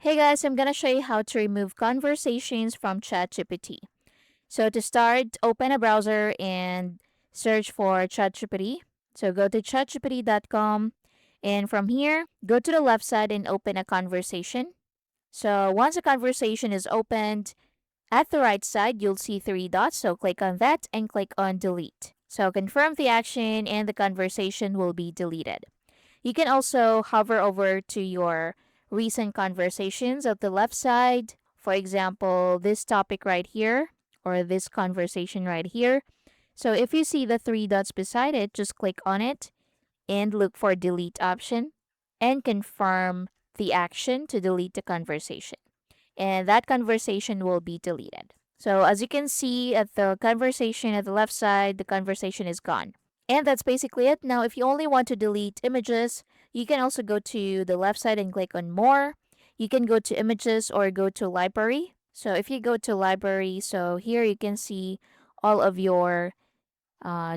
Hey guys, I'm gonna show you how to remove conversations from ChatGPT. So to start, open a browser and search for ChatGPT. So go to chatgpt.com and from here, go to the left side and open a conversation. So once a conversation is opened, at the right side, you'll see three dots. So click on that and click on delete. So confirm the action and the conversation will be deleted. You can also hover over to your recent conversations at the left side. For example, this topic right here or this conversation right here. So if you see the three dots beside it, just click on it and look for delete option and confirm the action to delete the conversation. And that conversation will be deleted. So as you can see at the conversation at the left side, the conversation is gone. And that's basically it. Now, if you only want to delete images, you can also go to the left side and click on more. You can go to images or go to library. So if you go to library, so here you can see all of your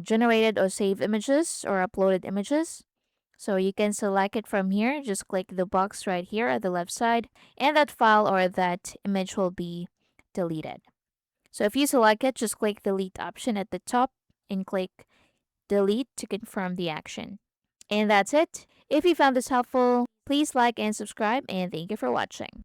generated or saved images or uploaded images. So you can select it from here. Just click the box right here at the left side, and that file or that image will be deleted. So if you select it, just click the delete option at the top and click delete to confirm the action. And that's it. If you found this helpful, please like and subscribe, and thank you for watching.